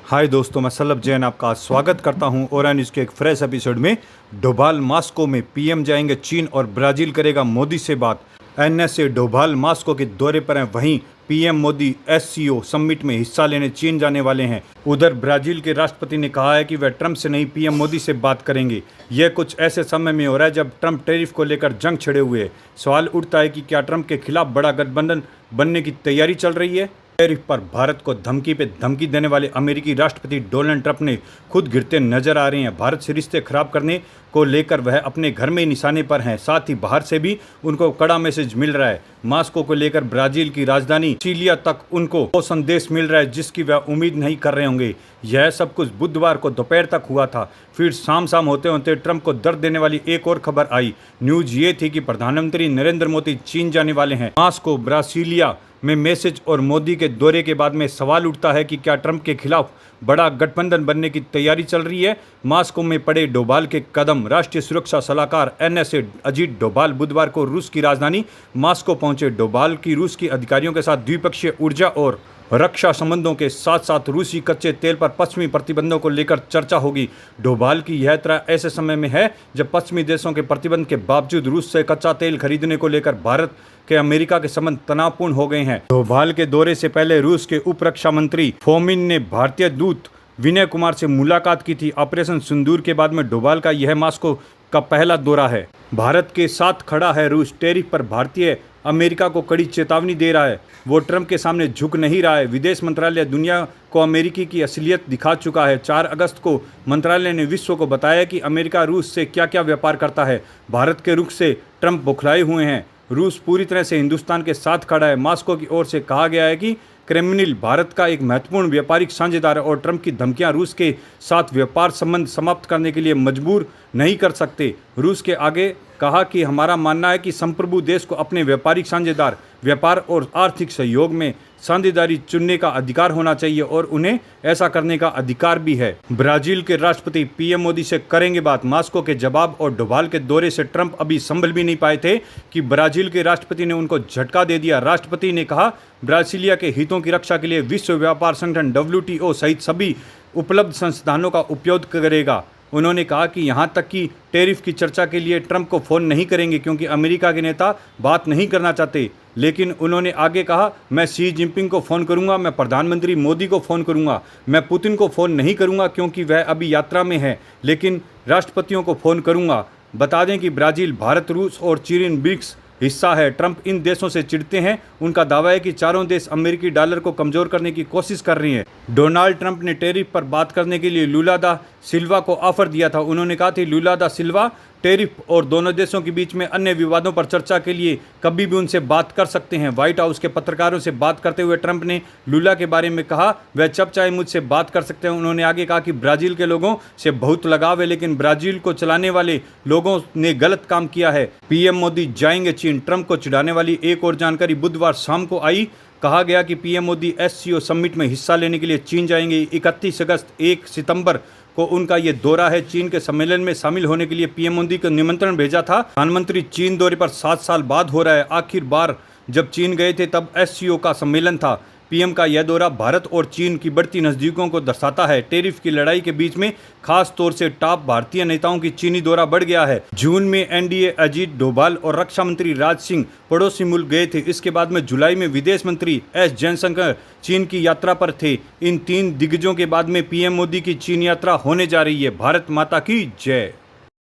हाय दोस्तों, मैं सल्लभ जैन आपका स्वागत करता हूं ओरा न्यूज़ के एक फ्रेश एपिसोड में। डोभाल मास्को में पीएम जाएंगे चीन और ब्राज़ील करेगा मोदी से बात। एनएसए डोभाल मास्को के दौरे पर हैं, वहीं पीएम मोदी एससीओ समिट में हिस्सा लेने चीन जाने वाले हैं। उधर ब्राज़ील के राष्ट्रपति ने कहा है कि वह ट्रंप से नहीं पीएम मोदी से बात करेंगे। यह कुछ ऐसे समय में हो रहा है जब ट्रंप टैरिफ को लेकर जंग छिड़े हुए हैं। सवाल उठता है कि क्या ट्रंप के खिलाफ बड़ा गठबंधन बनने की तैयारी चल रही है। टैरिफ पर भारत को धमकी पे धमकी देने वाले अमेरिकी राष्ट्रपति डोनाल्ड ट्रंप ने खुद गिरते नजर आ रहे हैं। भारत से रिश्ते खराब करने को लेकर वह अपने घर में निशाने पर हैं, साथ ही बाहर से भी उनको कड़ा मैसेज मिल रहा है। मास्को को लेकर ब्राजील की राजधानी चिलिया तक उनको वो संदेश मिल रहा है जिसकी वह उम्मीद नहीं कर रहे होंगे। यह सब कुछ बुधवार को दोपहर तक हुआ था। फिर शाम होते होते ट्रंप को दर्द देने वाली एक और खबर आई। न्यूज ये थी कि प्रधानमंत्री नरेंद्र मोदी चीन जाने वाले हैं। मास्को ब्रासीलिया में मैसेज और मोदी के दौरे के बाद में सवाल उठता है कि क्या ट्रंप के खिलाफ बड़ा गठबंधन बनने की तैयारी चल रही है। मास्को में पड़े डोभाल के कदम। राष्ट्रीय सुरक्षा सलाहकार एनएसए अजीत डोभाल बुधवार को रूस की राजधानी मास्को पहुंचे। डोभाल की रूस के अधिकारियों के साथ द्विपक्षीय ऊर्जा और रक्षा संबंधों के साथ साथ रूसी कच्चे तेल पर पश्चिमी प्रतिबंधों को लेकर चर्चा होगी। डोभाल की यह यात्रा ऐसे समय में है जब पश्चिमी देशों के प्रतिबंध के बावजूद रूस से कच्चा तेल खरीदने को लेकर भारत के अमेरिका के संबंध तनावपूर्ण हो गए हैं। डोभाल के दौरे से पहले रूस के उप रक्षा मंत्री फोमिन ने भारतीय दूत विनय कुमार से मुलाकात की थी। ऑपरेशन सिंदूर के बाद में डोभाल का यह मास्को का पहला दौरा है। भारत के साथ खड़ा है रूस। टैरिफ पर भारतीय अमेरिका को कड़ी चेतावनी दे रहा है। वो ट्रंप के सामने झुक नहीं रहा है। विदेश मंत्रालय दुनिया को अमेरिकी की असलियत दिखा चुका है। 4 अगस्त को मंत्रालय ने विश्व को बताया कि अमेरिका रूस से क्या क्या व्यापार करता है। भारत के रुख से ट्रंप बौखलाए हुए हैं। रूस पूरी तरह से हिंदुस्तान के साथ खड़ा है। मास्को की ओर से कहा गया है कि क्रेमलिन भारत का एक महत्वपूर्ण व्यापारिक साझेदार है और ट्रंप की धमकियां रूस के साथ व्यापार संबंध समाप्त करने के लिए मजबूर नहीं कर सकते। रूस के आगे कहा कि हमारा मानना है कि संप्रभु देश को अपने व्यापारिक साझेदार, व्यापार और आर्थिक सहयोग में साझेदारी चुनने का अधिकार होना चाहिए और उन्हें ऐसा करने का अधिकार भी है। ब्राजील के राष्ट्रपति पीएम मोदी से करेंगे बात। मास्को के जवाब और डोभाल के दौरे से ट्रंप अभी संभल भी नहीं पाए थे कि ब्राजील के राष्ट्रपति ने उनको झटका दे दिया। राष्ट्रपति ने कहा ब्राजीलिया के हितों की रक्षा के लिए विश्व व्यापार संगठन WTO सहित सभी उपलब्ध संस्थानों का उपयोग करेगा। उन्होंने कहा कि यहां तक कि टैरिफ की चर्चा के लिए ट्रंप को फ़ोन नहीं करेंगे क्योंकि अमेरिका के नेता बात नहीं करना चाहते। लेकिन उन्होंने आगे कहा, मैं शी जिनपिंग को फ़ोन करूंगा, मैं प्रधानमंत्री मोदी को फ़ोन करूंगा, मैं पुतिन को फ़ोन नहीं करूंगा क्योंकि वह अभी यात्रा में है, लेकिन राष्ट्रपतियों को फ़ोन करूंगा। बता दें कि ब्राज़ील, भारत, रूस और चीन ब्रिक्स हिस्सा है। ट्रंप इन देशों से चिढ़ते हैं। उनका दावा है कि चारों देश अमेरिकी डॉलर को कमज़ोर करने की कोशिश कर रही हैं। डोनाल्ड ट्रंप ने टैरिफ पर बात करने के लिए लुला दा सिल्वा को ऑफर दिया था। उन्होंने कहा था लुला दा सिल्वा टैरिफ और दोनों देशों के बीच में अन्य विवादों पर चर्चा के लिए कभी भी उनसे बात कर सकते हैं। व्हाइट हाउस के पत्रकारों से बात करते हुए ट्रंप ने लुला के बारे में कहा, वह जब चाहे मुझसे बात कर सकते हैं। उन्होंने आगे कहा कि ब्राज़ील के लोगों से बहुत लगाव है, लेकिन ब्राज़ील को चलाने वाले लोगों ने गलत काम किया है। पीएम मोदी जाएंगे चीन। ट्रंप को चिढ़ाने वाली एक और जानकारी बुधवार शाम को आई। कहा गया कि पीएम मोदी एससीओ समिट में हिस्सा लेने के लिए चीन जाएंगे। 31 अगस्त 1 सितंबर को उनका ये दौरा है। चीन के सम्मेलन में शामिल होने के लिए पीएम मोदी को निमंत्रण भेजा था। प्रधानमंत्री चीन दौरे पर 7 साल बाद हो रहा है। आखिर बार जब चीन गए थे तब एससीओ का सम्मेलन था। पीएम का यह दौरा भारत और चीन की बढ़ती नज़दीकों को दर्शाता है। टैरिफ की लड़ाई के बीच में खास तौर से टॉप भारतीय नेताओं की चीनी दौरा बढ़ गया है। जून में एनडीए अजीत डोभाल और रक्षा मंत्री राज सिंह पड़ोसी मुल्क गए थे। इसके बाद में जुलाई में विदेश मंत्री एस जयशंकर चीन की यात्रा पर थे। इन 3 दिग्गजों के बाद में पीएम मोदी की चीन यात्रा होने जा रही है। भारत माता की जय।